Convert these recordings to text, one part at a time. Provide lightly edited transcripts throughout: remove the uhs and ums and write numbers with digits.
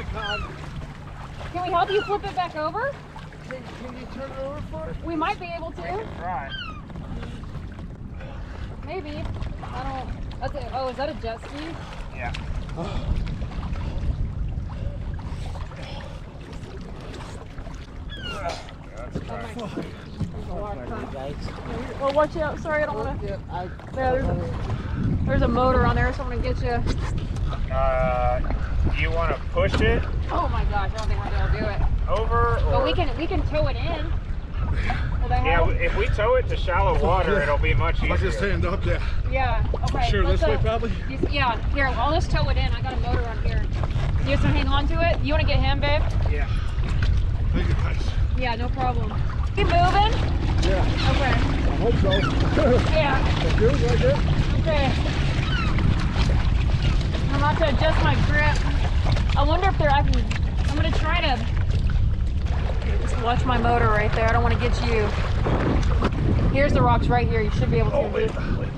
back on. Can we help you flip it back over? Can you turn it over for us? We might be able to. Right. Maybe. I don't. That's it. Oh, is that a jet ski? Yeah. Well, watch out. Sorry, I don't want to. There's a motor on there, so I'm going to get you. Do you want to push it? Oh my gosh, I don't think we're going to do it. Over? Or... But we can tow it in. Yeah, if we tow it to shallow water, it'll be much easier. I'll just stand up, yeah. Yeah, okay. Sure, this way probably? Yeah, here, I'll just tow it in. I got a motor on here. You just want to hang on to it? You want to get him, babe? Yeah. Thank you, guys. Yeah, no problem. Keep moving? Yeah. Okay. I hope so. Yeah. That's good, right there? Okay. I'm about to adjust my grip. I wonder if I'm going to try to just watch my motor right there. I don't want to get you. Here's the rocks right here. You should be able to.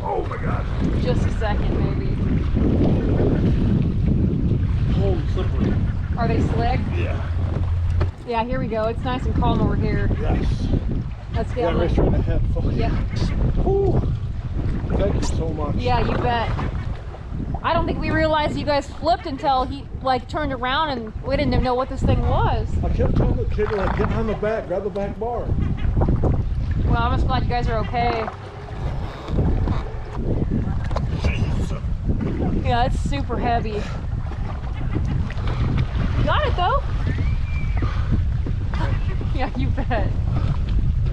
Oh my God. Just a second, maybe. Holy slippery. Are they slick? Yeah. Yeah, here we go. It's nice and calm over here. Yes. Let's get Yeah, right straight in the head. Yeah. Ooh. Thank you so much. Yeah, you bet. I don't think we realized you guys flipped until he turned around and we didn't even know what this thing was. I kept telling the kid get on the back, grab the back bar. Well, I'm just glad you guys are okay. Yeah, it's super heavy. You got it though. Yeah, you bet.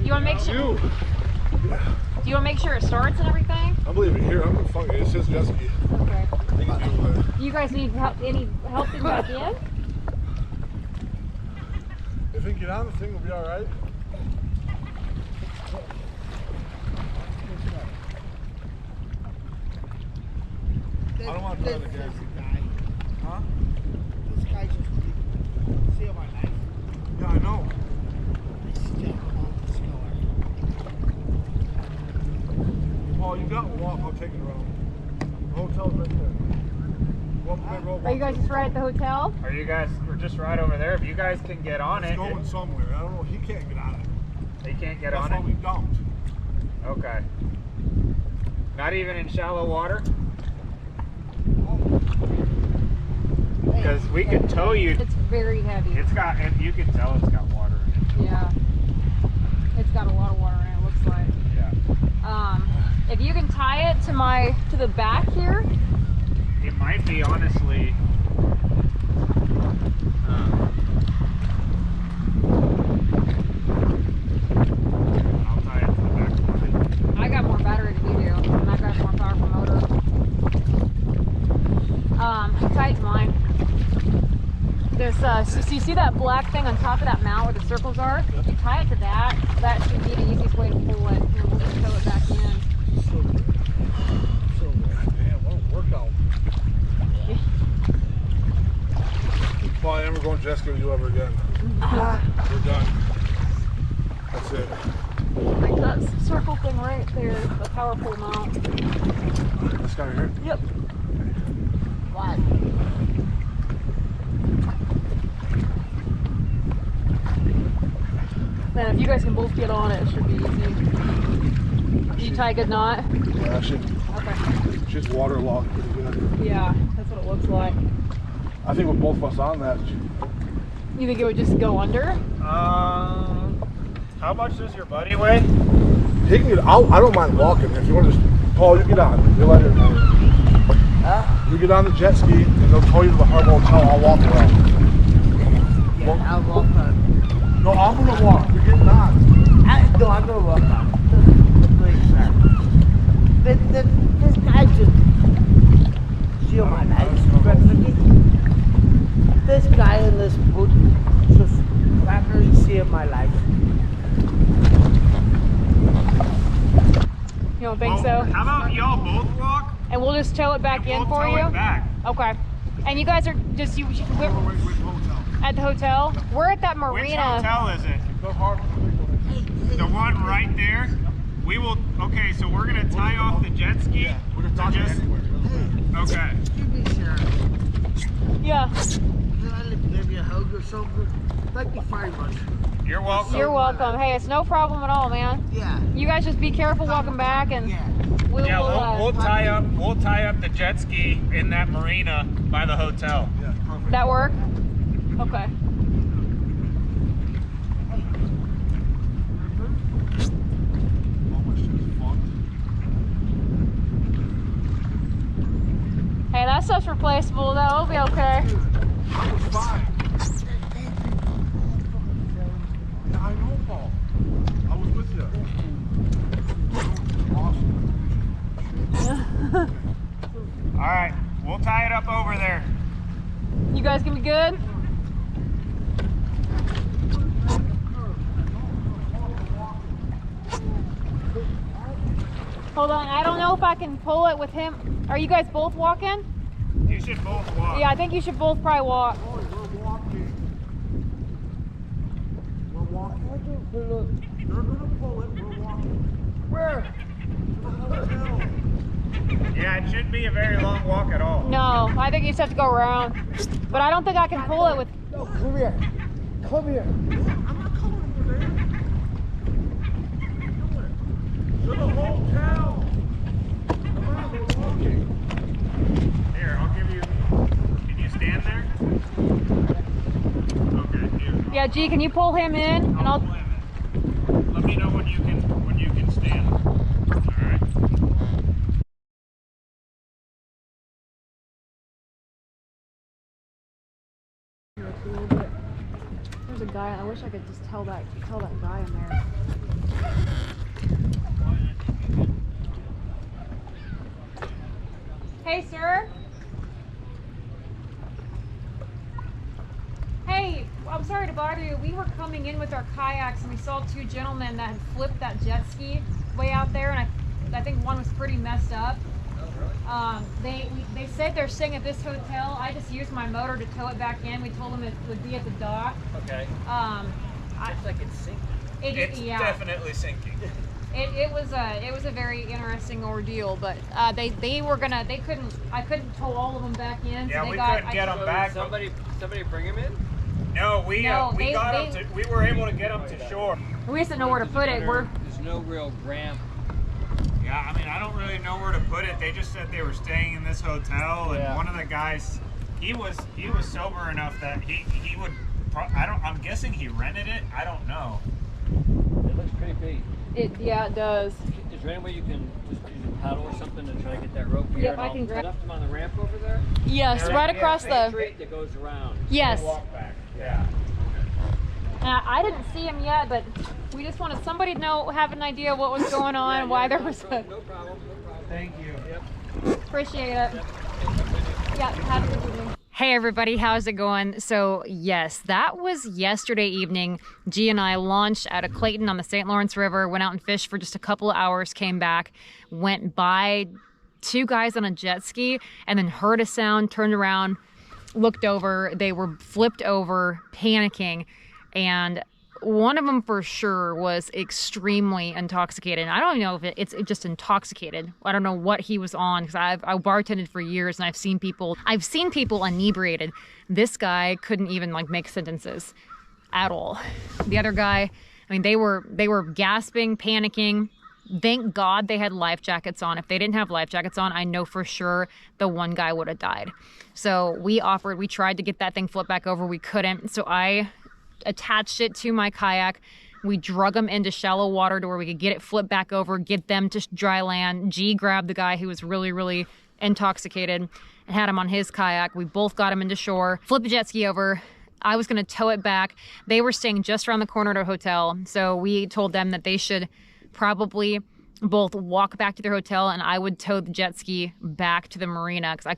You want to make sure? Do you want to make sure it starts and everything? I'm leaving here. I'm gonna fucking. It's just jet ski. Okay. Do You guys need help? Any help getting back in? if we can get on the thing, we'll be all right. I don't want to drive the gas. Huh? This guy just see my knife. Yeah, I know. Paul, you got one walk. I'll take it around. The hotel's right there. Are you guys just right at the hotel? Are you guys? We're just right over there. If you guys can get on It's it. going somewhere. I don't know. He can't get on it. He can't get That's on why it? we dumped. Okay. Not even in shallow water? Because we could tow you. It's very heavy. It's got, and you can tell it's got water in it. Yeah. It's got a lot of water in it, looks like. Yeah. If you can tie it to the back here. It might be, honestly. I'll tie it to the back of mine. I got more battery than you do, and I got a more powerful motor. Tie it to mine. There's so you see that black thing on top of that mount where the circles are? If you tie it to that, that should be the easiest way to pull it, and we'll just tow it back in. Damn, what a workout. Well, I am going jet ski with you ever again. We're done. That's it. Like that circle thing right there, the powerful mount. This guy right here? Yep. What? Then if you guys can both get on it, it should be easy. Did you tie a good knot? Yeah, Okay. she's waterlogged pretty good. Yeah, that's what it looks like. I think with both of us on that. You think it would just go under? How much does your buddy weigh? He can get out. I don't mind walking. If you want to just, Paul, you get on. You let it. You get on the jet ski and they'll tow you to the Harbor Hotel. I'll walk around. Yeah, I'll walk on. No, I'm gonna walk. You're getting on. I'm gonna walk on. This guy just steal my life. This guy in this boot just practically saved my life. You don't think so? How about y'all both walk? And we'll just tow it back and in we'll for tow you? It back. Okay. And you guys are just, we're at the hotel? We're at that marina. Which hotel is it? The Harbor. The one right there? We will, okay, so we're gonna tie off the jet ski? Yeah, we're gonna talk just, anywhere. okay. You be sure. Yeah. I give you a hug or something. Thank you very much. You're welcome. You're welcome. Hey, it's no problem at all, man. Yeah. You guys just be careful walking back, and Yeah. We'll tie up the jet ski in that marina by the hotel. Yeah, perfect. That work? Okay. Almost just fucked. Hey, that stuff's replaceable. That'll be okay. I was fine. Yeah, I know, Paul. I was with you. Awesome. All right, we'll tie it up over there. You guys gonna be good? Hold on, I don't know if I can pull it with him. Are you guys both walking? You should both walk. Yeah, I think you should both probably walk. Oh, we're walking. We're walking. They're gonna pull it. We're walking. Where? To the hotel. Yeah, it shouldn't be a very long walk at all. No, I think you just have to go around. But I don't think I can pull it with. No, come here. Come here. I'm not coming over there. To the hotel. Come on, we're walking. Here, I'll give you. Can you stand there? Okay, here. Yeah, G, can you pull him in? And I'll. pull him in. Let me know when you can stand. All right. There's a guy. I wish I could just tell that guy in there. Hey, sir. Hey, I'm sorry to bother you. We were coming in with our kayaks and we saw two gentlemen that had flipped that jet ski way out there, and I think one was pretty messed up. They said they're staying at this hotel. I just used my motor to tow it back in. We told them it would be at the dock. Okay. Looks like it's sinking. It's definitely sinking. It was a very interesting ordeal, but I couldn't tow all of them back in. Yeah, so we couldn't get them back. Somebody bring him in? No, we were able to get them to shore. We just didn't know where to put it. There's no real ramp. Yeah, I mean, I don't really know where to put it. They just said they were staying in this hotel, and one of the guys, he was sober enough that he would. I'm guessing he rented it. I don't know. It looks pretty big. It does. Is there any way you can just use a paddle or something to try to get that rope here? Yep, I can grab. Left him on the ramp over there? Yes, right across the. Street that goes around. Yes. Walk back. Yeah. I didn't see him yet, but we just wanted somebody to have an idea what was going on, why there was a. No problem. Thank you. Yep. Appreciate it. Yeah, have a good evening. Hey everybody, how's it going? So yes, that was yesterday evening. G and I launched out of Clayton on the St. Lawrence River, went out and fished for just a couple of hours, came back, went by two guys on a jet ski, and then heard a sound, turned around, looked over. They were flipped over, panicking, and one of them for sure was extremely intoxicated. I don't even know if it's just intoxicated. I don't know what he was on, because I bartended for years and I've seen people inebriated. This guy couldn't even like make sentences at all. The other guy, I mean, they were gasping, panicking. Thank God they had life jackets on. If they didn't have life jackets on, I know for sure the one guy would have died. So we tried to get that thing flipped back over. We couldn't. So I attached it to my kayak. We drug them into shallow water to where we could get it flipped back over, get them to dry land. G grabbed the guy who was really, really intoxicated and had him on his kayak. We both got him into shore, flipped the jet ski over. I was going to tow it back. They were staying just around the corner at a hotel. So we told them that they should probably both walk back to their hotel and I would tow the jet ski back to the marina, because I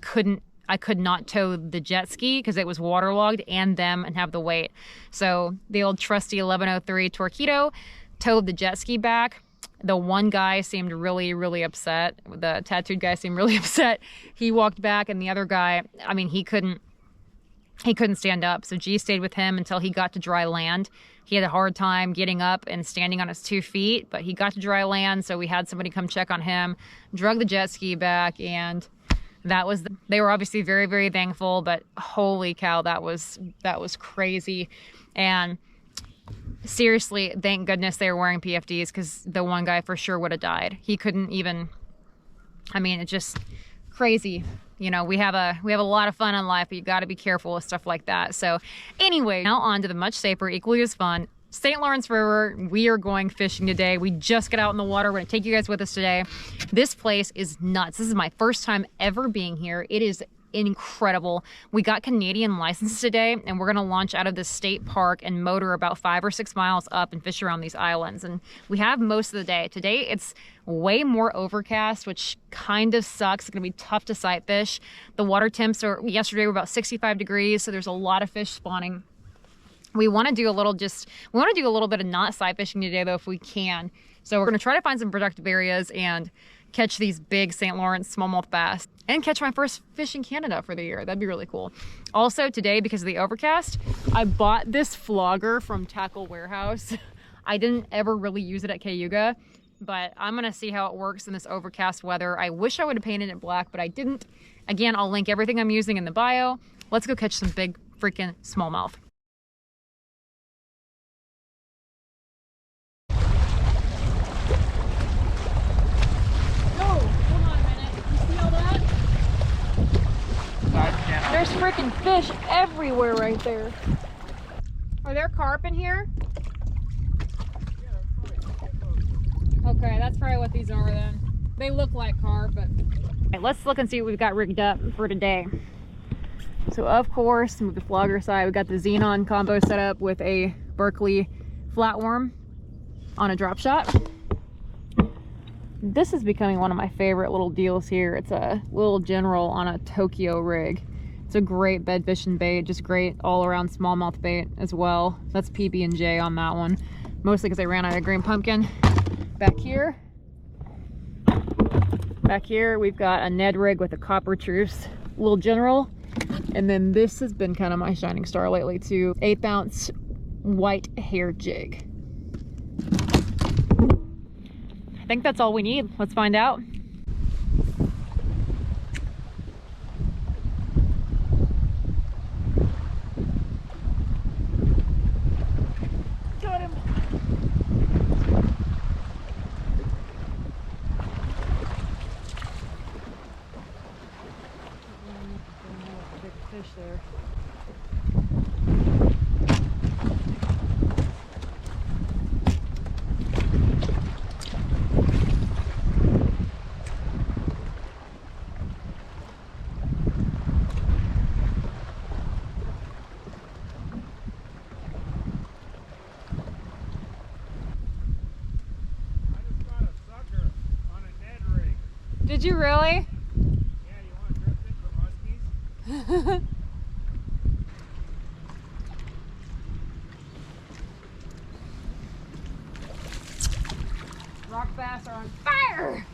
could not tow the jet ski because it was waterlogged and them and have the weight. So the old trusty 1103 Torqeedo towed the jet ski back. The one guy seemed really, really upset. The tattooed guy seemed really upset. He walked back, and the other guy, I mean, he couldn't stand up. So G stayed with him until he got to dry land. He had a hard time getting up and standing on his 2 feet, but he got to dry land. So we had somebody come check on him, drug the jet ski back, and they were obviously very, very thankful, but holy cow, that was crazy. And seriously, thank goodness they were wearing PFDs, because the one guy for sure would have died. He couldn't even, I mean, it's just crazy. You know, we have a lot of fun in life, but you got to be careful with stuff like that. So anyway, now on to the much safer, equally as fun, St. Lawrence River. We are going fishing today. We just got out in the water. We're gonna take you guys with us today. This place is nuts. This is my first time ever being here. It is incredible. We got Canadian licenses today, and we're gonna launch out of this state park and motor about 5 or 6 miles up and fish around these islands. And we have most of the day. Today it's way more overcast, which kind of sucks. It's gonna be tough to sight fish. The water temps yesterday were about 65 degrees, so there's a lot of fish spawning. We want to do a little bit of not sight fishing today though, if we can. So we're going to try to find some productive areas and catch these big St. Lawrence smallmouth bass and catch my first fish in Canada for the year. That'd be really cool. Also today, because of the overcast, I bought this flogger from Tackle Warehouse. I didn't ever really use it at KAYAK, but I'm going to see how it works in this overcast weather. I wish I would have painted it black, but I didn't. Again, I'll link everything I'm using in the bio. Let's go catch some big freaking smallmouth. There's freaking fish everywhere right there. Are there carp in here? Okay, that's probably what these are then. They look like carp, but... Okay, let's look and see what we've got rigged up for today. So of course, move the flogger side, we got the Xenon combo set up with a Burley flatworm on a drop shot. This is becoming one of my favorite little deals here. It's a little general on a Tokyo rig. It's a great bed fishing bait, just great all around smallmouth bait as well. That's PB&J on that one, mostly because I ran out of green pumpkin. Back here we've got a Ned rig with a copper truce, little general. And then this has been kind of my shining star lately too, 1/8 ounce white hair jig. I think that's all we need. Let's find out. Got him. Big fish there. Did you really? Yeah, you want to drift it for muskies? Rock bass are on fire!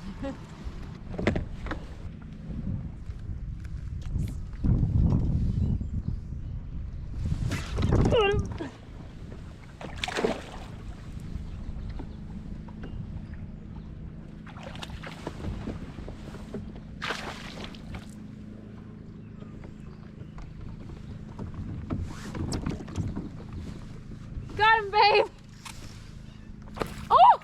Got him, babe! Oh!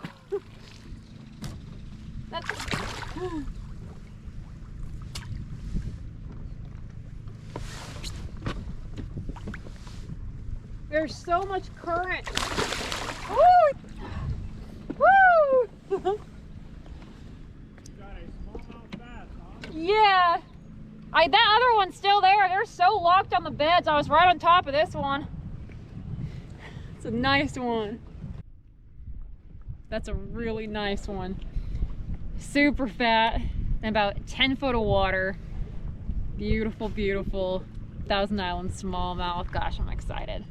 There's so much current. Woo! Woo! Got a smallmouth bass, huh? Yeah. That other one's still there. They're so locked on the beds. I was right on top of this one. It's a nice one. That's a really nice one. Super fat and about 10 foot of water. Beautiful, beautiful Thousand Island smallmouth. Gosh, I'm excited.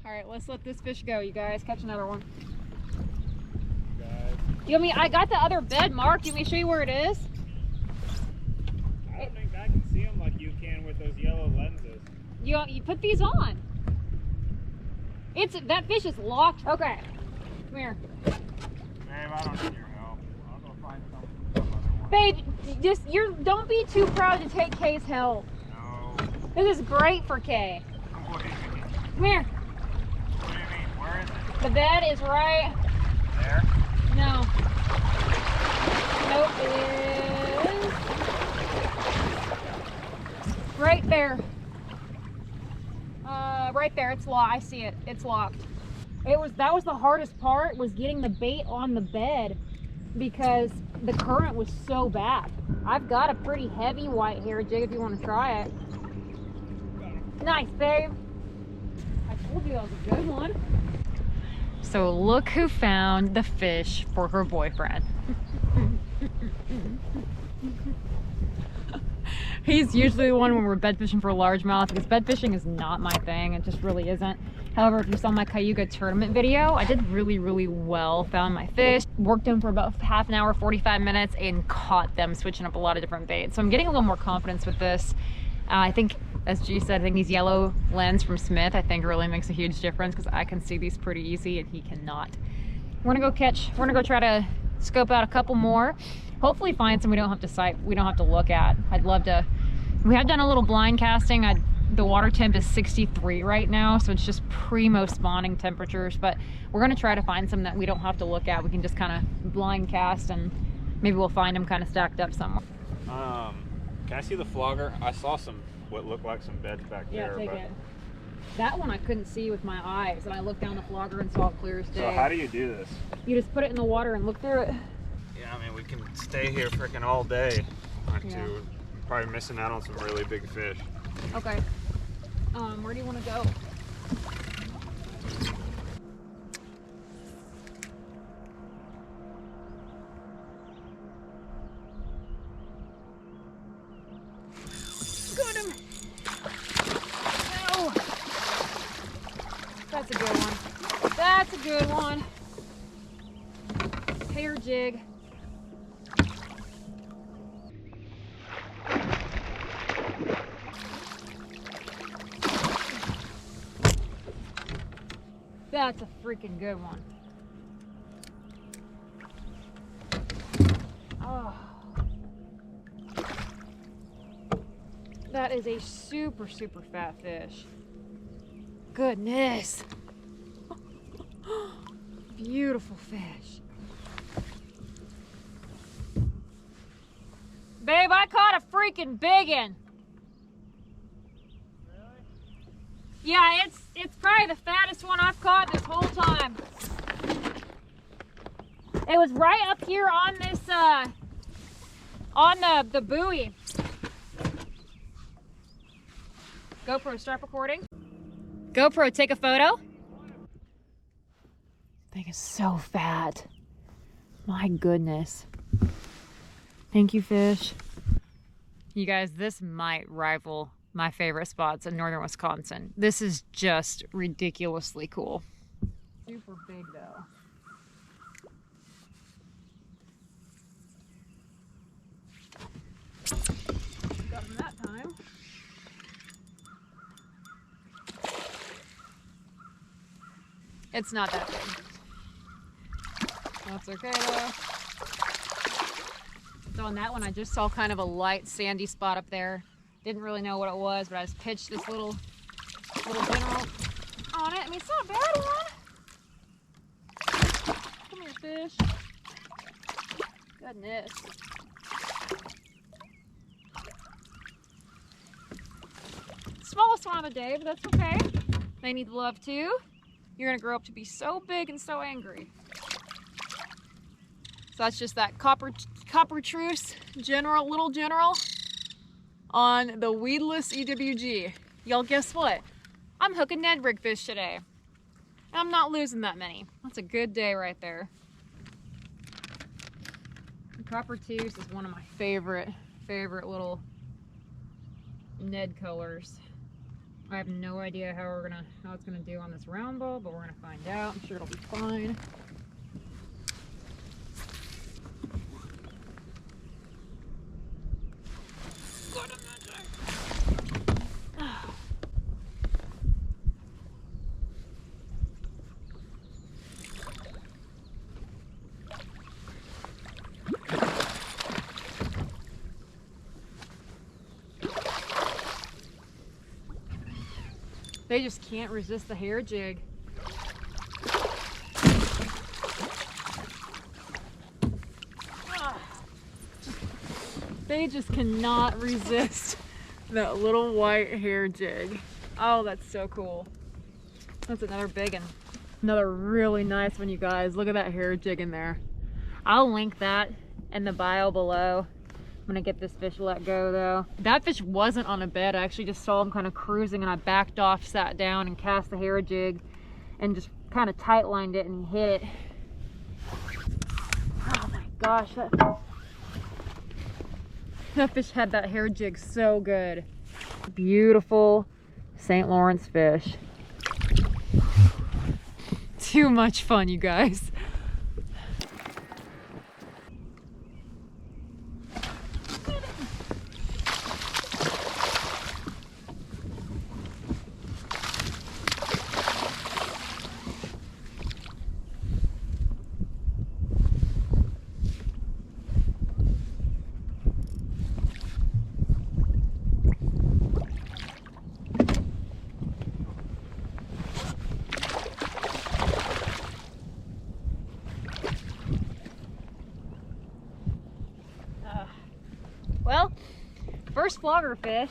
All right, let's let this fish go, you guys. Catch another one. Guys. You want me? I got the other bed marked. You want me to show you where it is? I don't think I can see them like you can with those yellow lenses. You put these on. That fish is locked. Okay, come here. Babe, I don't need your help. I'll go find some other one. Babe, don't be too proud to take Kay's help. No. This is great for Kay. What do you mean? Come here. What do you mean? Where is it? The bed is right. There? No. Nope, it is right there. Right there. It's locked. I see it. It's locked. That was the hardest part, was getting the bait on the bed because the current was so bad. I've got a pretty heavy white hair jig if you want to try it. Nice, babe. I told you that was a good one. So look who found the fish for her boyfriend. He's usually the one when we're bed fishing for largemouth, because bed fishing is not my thing. It just really isn't. However, if you saw my KAYAK tournament video, I did really, really well. Found my fish, worked them for about half an hour, 45 minutes, and caught them, switching up a lot of different baits. So I'm getting a little more confidence with this. I think, as G said, I think these yellow lens from Smith, I think really makes a huge difference, because I can see these pretty easy and he cannot. We're gonna go try to scope out a couple more. Hopefully find some we don't have to sight, we don't have to look at. I'd love to. We have done a little blind casting. The water temp is 63 right now, so it's just primo spawning temperatures, but we're gonna try to find some that we don't have to look at. We can just kind of blind cast, and maybe we'll find them kind of stacked up somewhere. Can I see the flogger? I saw what looked like some beds back there. Yeah, take it. That one I couldn't see with my eyes, and I looked down the flogger and saw it clear as day. So how do you do this? You just put it in the water and look through it. Yeah, I mean, we can stay here freaking all day. Yeah. Probably missing out on some really big fish. Okay. Where do you want to go? Got him! No! That's a good one. That's a good one. Hair jig. That's a freaking good one. Oh. That is a super, super fat fish. Goodness. Beautiful fish. Babe, I caught a freaking biggin. Yeah, it's probably the fattest one I've caught this whole time. It was right up here on this, on the buoy. GoPro, start recording. GoPro, take a photo. Thing is so fat. My goodness. Thank you, fish. You guys, this might rival my favorite spots in northern Wisconsin. This is just ridiculously cool. Super big though. Got him that time. It's not that big. That's okay though. So on that one, I just saw kind of a light sandy spot up there. Didn't really know what it was, but I just pitched this little general on it. I mean, it's not a bad one. Come here, fish. Goodness. Smallest one of the day, but that's okay. They need love too. You're gonna grow up to be so big and so angry. So that's just that copper truce little general on the weedless EWG. Y'all, guess what? I'm hooking Ned rig fish today. And I'm not losing that many. That's a good day right there. The copper tooth is one of my favorite little Ned colors. I have no idea how it's gonna do on this round ball, but we're gonna find out. I'm sure it'll be fine. They just can't resist the hair jig. They just cannot resist that little white hair jig. Oh, that's so cool. That's another big one. Another really nice one, you guys. Look at that hair jig in there. I'll link that in the bio below. I'm gonna get this fish let go though. That fish wasn't on a bed. I actually just saw him kind of cruising and I backed off, sat down and cast the hair jig and just kind of tight lined it and hit it. Oh my gosh, that fish had that hair jig so good. Beautiful St. Lawrence fish. Too much fun, you guys. Well, first flogger fish.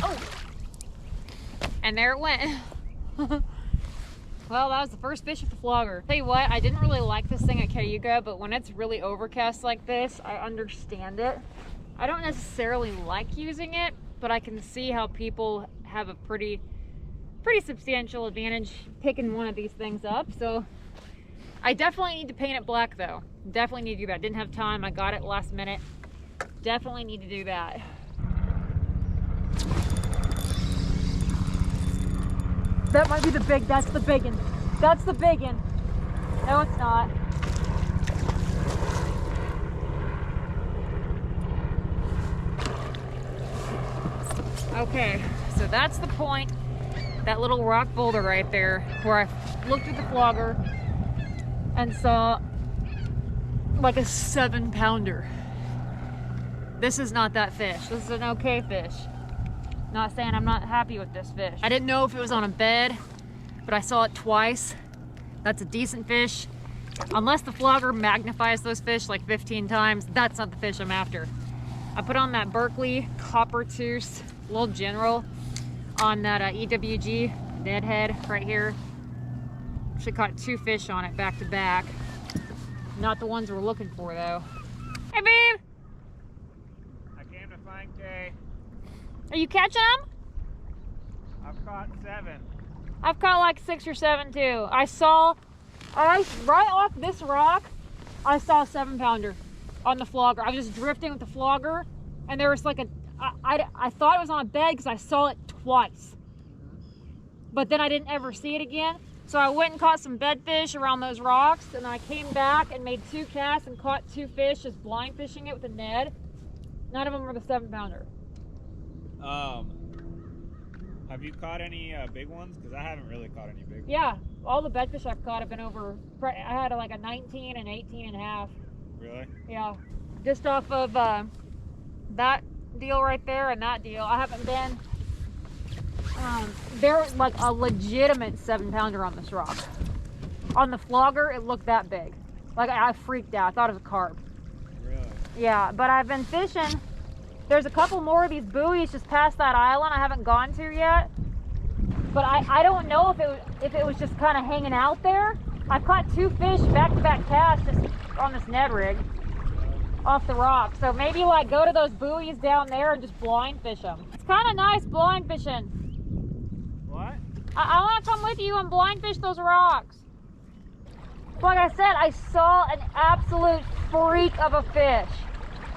Oh! And there it went. Well, that was the first fish with the flogger. Tell you what, I didn't really like this thing at KAYAK, but when it's really overcast like this, I understand it. I don't necessarily like using it, but I can see how people have a pretty substantial advantage picking one of these things up. So I definitely need to paint it black though. Definitely need to do that. Didn't have time. I got it last minute. Definitely need to do that. That might be the big, that's the big one. That's the big one. No, it's not. Okay, so that's the point. That little rock boulder right there where I looked at the flogger and saw like a 7-pounder. This is not that fish. This is an okay fish. Not saying I'm not happy with this fish. I didn't know if it was on a bed, but I saw it twice. That's a decent fish. Unless the flogger magnifies those fish like 15 times, that's not the fish I'm after. I put on that Burley copper tooth, little general, on that EWG deadhead right here. Actually caught 2 fish on it back to back. Not the ones we're looking for though. Hey babe! I came to find Kay. Are you catching them? I've caught 7. I've caught like 6 or 7 too. I saw, right off this rock, I saw a 7-pounder on the flogger. I was just drifting with the flogger and there was like I thought it was on a bed because I saw it twice. But then I didn't ever see it again. So I went and caught some bedfish around those rocks and I came back and made 2 casts and caught 2 fish just blind fishing it with a Ned. None of them were the 7-pounder. Have you caught any big ones? Because I haven't really caught any big ones. Yeah, all the bedfish I've caught have been over, I had like a 19 and 18 and a half. Really? Yeah, just off of that deal right there and that deal. I haven't been, there's like a legitimate 7-pounder on this rock. On the flogger, it looked that big. Like I freaked out, I thought it was a carp. Really? Yeah, but I've been fishing. There's a couple more of these buoys just past that island I haven't gone to yet. But I don't know if it was just kind of hanging out there. I've caught 2 fish back-to-back casts just on this Ned rig off the rock. So maybe like go to those buoys down there and just blind fish them. It's kind of nice blind fishing. What? I want to come with you and blind fish those rocks. Like I said, I saw an absolute freak of a fish.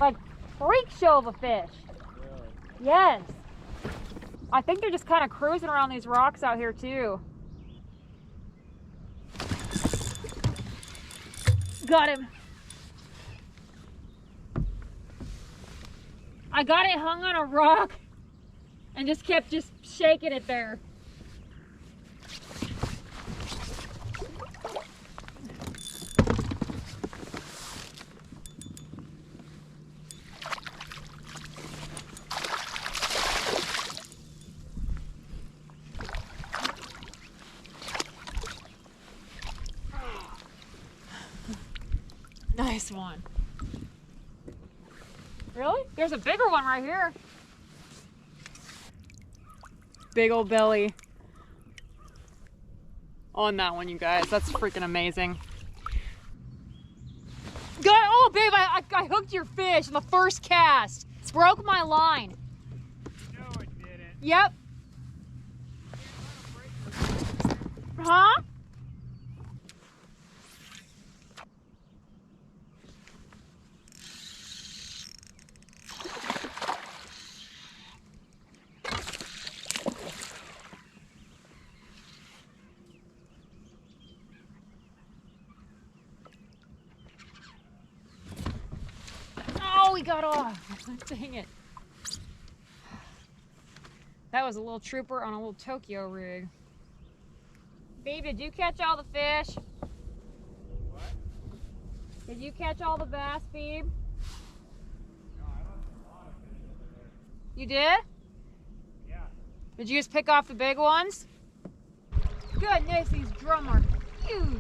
Like freak show of a fish. Really? Yes. I think they're just kind of cruising around these rocks out here too. Got him. I got it hung on a rock and just kept shaking it there. nice one. Really? There's a bigger one right here. Big old belly on that one, you guys. That's freaking amazing. God, oh babe, I hooked your fish in the first cast. It's broke my line. No, it didn't. Yep. Huh? Oh, he got off. Dang it. That was a little trooper on a little Torqeedo rig. Babe, did you catch all the fish? What? Did you catch all the bass, babe? No, I left a lot of fish over there. You did? Yeah. Did you just pick off the big ones? Goodness, these drum are huge.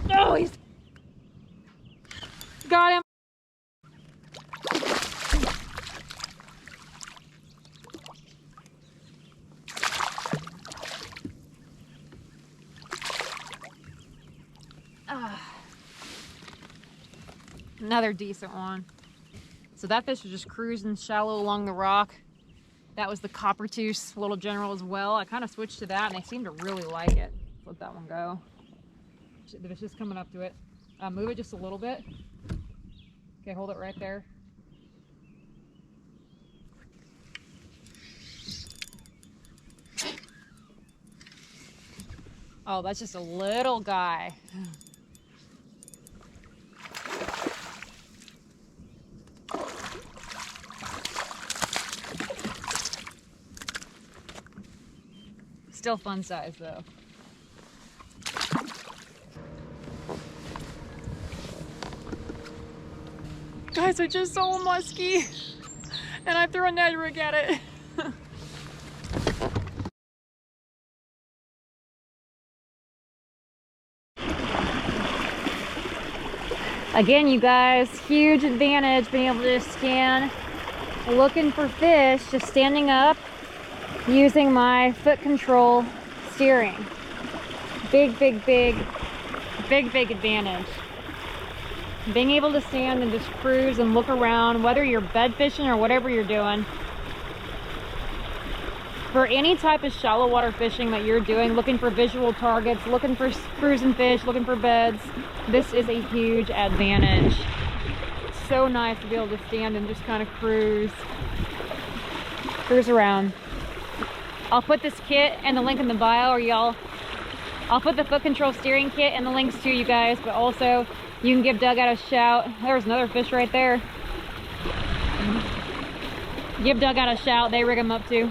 No, he's got him. Another decent one. So that fish was just cruising shallow along the rock. That was the coppertooth little general as well. I kind of switched to that and they seem to really like it. Let that one go. The fish is coming up to it. Move it just a little bit. Okay, hold it right there. Oh, that's just a little guy. Still fun size though. Guys, I just saw a muskie and I threw a Ned rig at it. Again, you guys, huge advantage being able to just scan, looking for fish, just standing up, using my foot control steering. Big advantage. Being able to stand and just cruise and look around, whether you're bed fishing or whatever you're doing. For any type of shallow water fishing that you're doing, looking for visual targets, looking for cruising fish, looking for beds, this is a huge advantage. It's so nice to be able to stand and just kind of cruise around. I'll put this kit and the link in the bio, or I'll put the foot control steering kit and the links to you guys, but also you can give Dugout a shout. There's another fish right there. Give Dugout a shout, they rig them up too.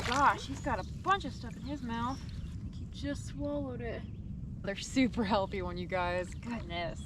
Gosh, he's got a bunch of stuff in his mouth. He just swallowed it. They're super healthy one, you guys. Goodness.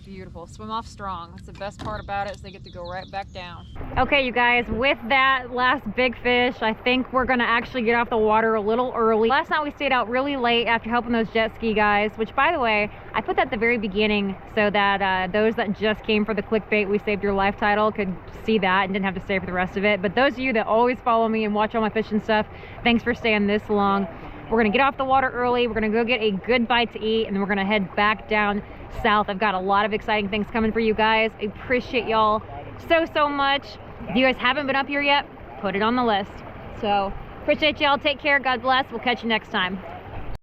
Beautiful. Swim off strong. That's the best part about it, is they get to go right back down. Okay, you guys, with that last big fish, I think we're gonna actually get off the water a little early. Last night we stayed out really late after helping those jet ski guys, which, by the way, I put that at the very beginning so that those that just came for the clickbait "We Saved Your Life" title could see that and didn't have to stay for the rest of it. But those of you that always follow me and watch all my fishing stuff, thanks for staying this long. We're gonna get off the water early. We're gonna go get a good bite to eat, and then we're gonna head back down south. I've got a lot of exciting things coming for you guys. I appreciate y'all so much. If you guys haven't been up here yet, put it on the list. So appreciate y'all. Take care. God bless. We'll catch you next time.